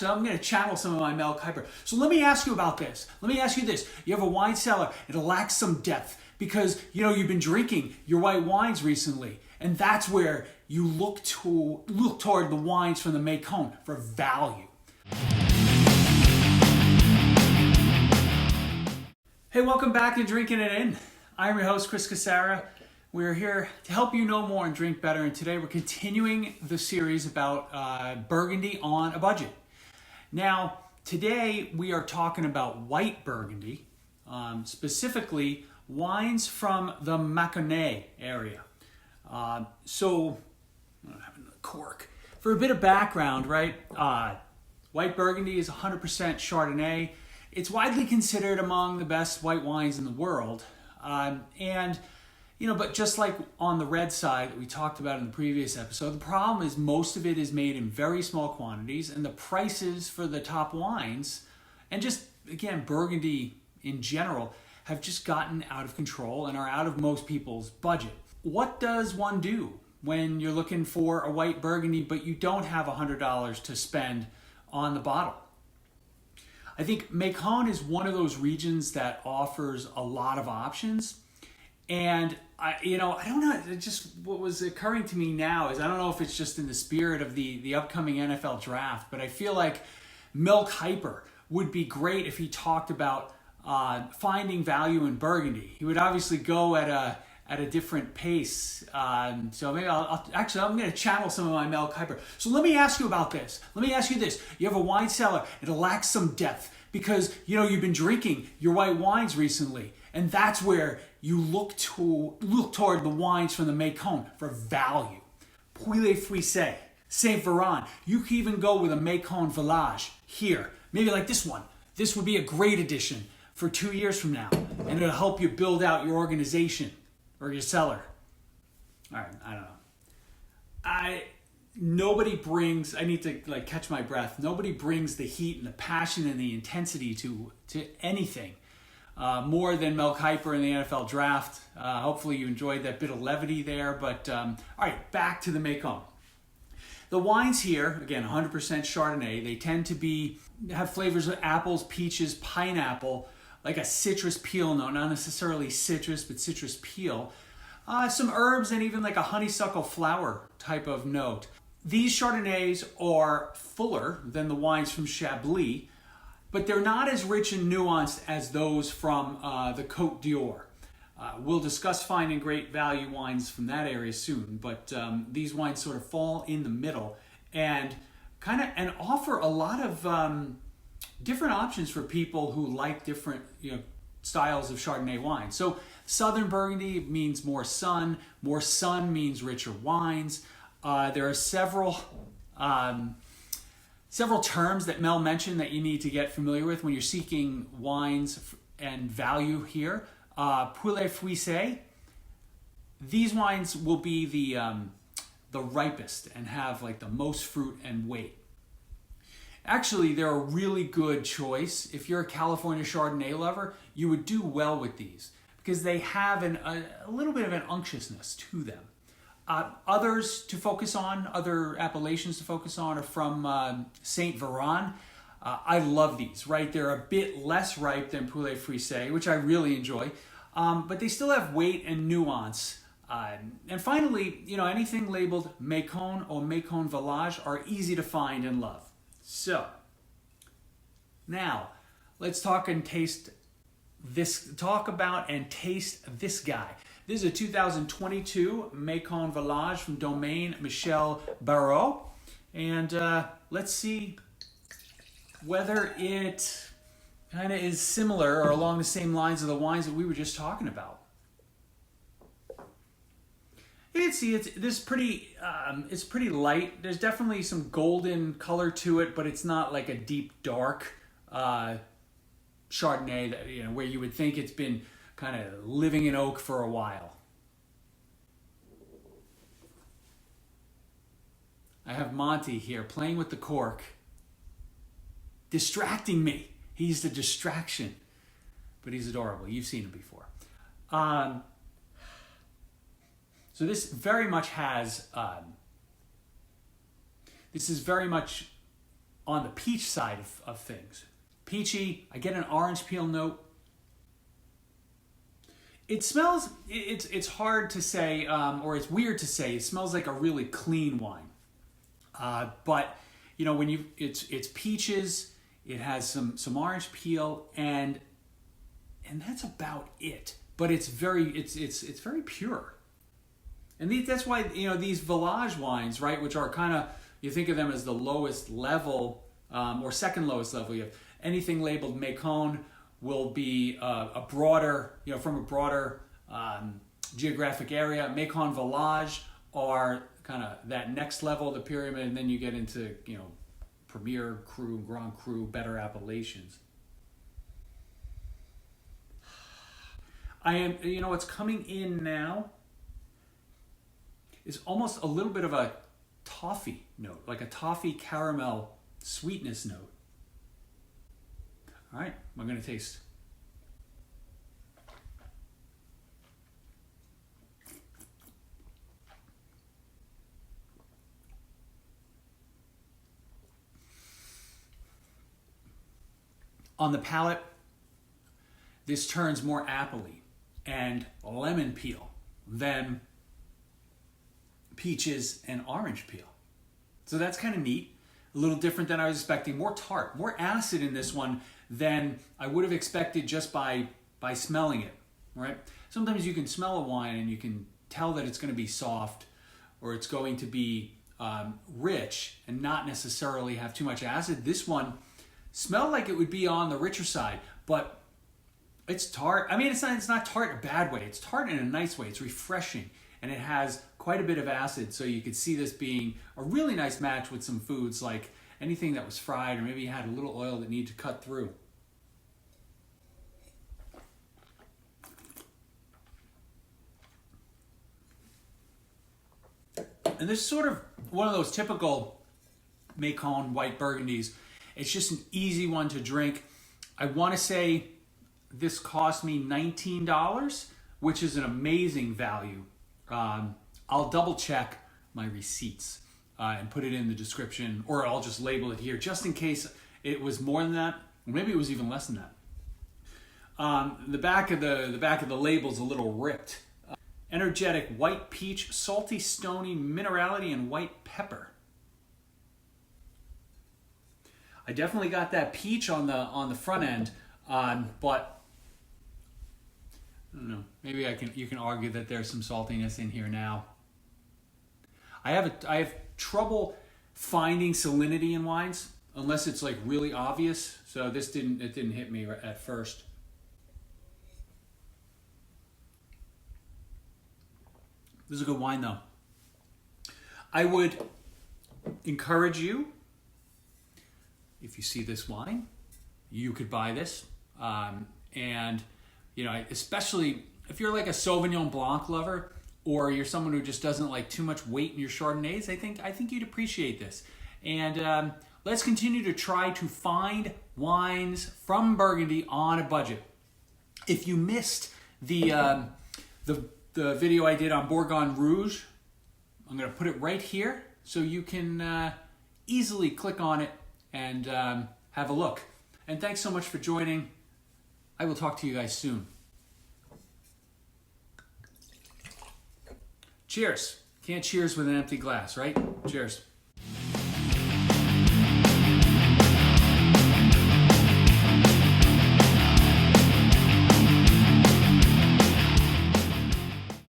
So I'm going to channel some of my Mel Kiper. So let me ask you about this. Let me ask you this. You have a wine cellar. It lacks some depth because, you've been drinking your white wines recently. And that's where you look toward the wines from the Macon for value. Hey, welcome back to Drinking It In. I'm your host, Chris Casara. We're here to help you know more and drink better. And today we're continuing the series about Burgundy on a budget. Now, today we are talking about White Burgundy, specifically wines from the Maconnais area. So, I don't have another cork. For a bit of background, right? White Burgundy is 100% Chardonnay. It's widely considered among the best white wines in the world. But just like on the red side that we talked about in the previous episode, the problem is most of it is made in very small quantities, and the prices for the top wines, and just, again, Burgundy in general, have just gotten out of control and are out of most people's budget. What does one do when you're looking for a white Burgundy, but you don't have $100 to spend on the bottle? I think Macon is one of those regions that offers a lot of options. And I don't know, what was occurring to me now is, I don't know if it's just in the spirit of the upcoming NFL draft, but I feel like Mel Kiper would be great if he talked about finding value in Burgundy. He would obviously go at a different pace. So maybe I'm going to channel some of my Mel Kiper. So let me ask you about this. Let me ask you this. You have a wine cellar. It lacks some depth because, you've been drinking your white wines recently. And that's where you look toward the wines from the Macon for value. Pouilly Fuissee, Saint Veran. You can even go with a Macon-Villages here. Maybe like this one. This would be a great addition for 2 years from now. And it'll help you build out your organization or your cellar. All right, I don't know. I need to catch my breath. Nobody brings the heat and the passion and the intensity to anything more than Mel Kiper in the NFL draft. Hopefully you enjoyed that bit of levity there. But all right, back to the Macon. The wines here, again, 100% Chardonnay. They tend to have flavors of apples, peaches, pineapple, like a citrus peel note, not necessarily citrus, but citrus peel. Some herbs and even like a honeysuckle flower type of note. These Chardonnays are fuller than the wines from Chablis, but they're not as rich and nuanced as those from the Côte d'Or. We'll discuss finding great value wines from that area soon, but these wines sort of fall in the middle and offer a lot of different options for people who like different styles of Chardonnay wine. So Southern Burgundy means more sun means richer wines. There are several terms that Mel mentioned that you need to get familiar with when you're seeking wines and value here. Pouilly Fuissee. These wines will be the ripest and have the most fruit and weight. Actually, they're a really good choice. If you're a California Chardonnay lover, you would do well with these because they have a little bit of an unctuousness to them. Others to focus on, other appellations to focus on are from Saint Veran. I love these, right? They're a bit less ripe than Pouilly Fuissee, which I really enjoy, but they still have weight and nuance. And finally, anything labeled Macon or Macon-Villages are easy to find and love. So, now, let's talk about and taste this guy. This is a 2022 Macon-Villages from Domain Michel Barraud. And let's see whether it kind of is similar or along the same lines of the wines that we were just talking about. You can see it's pretty light. There's definitely some golden color to it, but it's not like a deep dark Chardonnay that where you would think it's been kind of living in oak for a while. I have Monty here playing with the cork, distracting me. He's the distraction, but he's adorable. You've seen him before. So this very much has, this is very much on the peach side of things. Peachy, I get an orange peel note. It smells, it's hard to say, or it's weird to say, it smells like a really clean wine. But, you know, when it's peaches, it has some orange peel, and that's about it. But it's very pure. And that's why, you know, these village wines, right, which are kind of, you think of them as the lowest level, or second lowest level. You have anything labeled Macon will be a broader, you know, from a broader geographic area. Macon-Villages are kind of that next level of the pyramid, and then you get into, you know, Premier Cru, Grand Cru, better appellations. You know, what's coming in now is almost a little bit of a toffee note, like a toffee caramel sweetness note. All right, I'm going to taste. On the palate, this turns more appley and lemon peel than peaches and orange peel. So that's kind of neat. A little different than I was expecting. More tart, more acid in this one than I would have expected just by smelling it, right? Sometimes you can smell a wine and you can tell that it's going to be soft or it's going to be rich and not necessarily have too much acid. This one smelled like it would be on the richer side, but it's tart. I mean, it's not tart in a bad way. It's tart in a nice way. It's refreshing, and it has quite a bit of acid, so you could see this being a really nice match with some foods like anything that was fried, or maybe you had a little oil that needed to cut through. And this is sort of one of those typical Macon White Burgundies. It's just an easy one to drink. I want to say this cost me $19, which is an amazing value. I'll double check my receipts and put it in the description, or I'll just label it here just in case it was more than that, or maybe it was even less than that. The back of the label's a little ripped. Energetic white peach, salty, stony, minerality, and white pepper. I definitely got that peach on the front end, but I don't know. Maybe you can argue that there's some saltiness in here now. I have trouble finding salinity in wines unless it's like really obvious. So it didn't hit me at first. This is a good wine though. I would encourage you, if you see this wine, you could buy this. And, you know, especially if you're like a Sauvignon Blanc lover, or you're someone who just doesn't like too much weight in your Chardonnays, I think you'd appreciate this. And let's continue to try to find wines from Burgundy on a budget. If you missed the video I did on Bourgogne Rouge, I'm going to put it right here so you can easily click on it and have a look. And thanks so much for joining. I will talk to you guys soon. Cheers. Can't cheers with an empty glass, right? Cheers.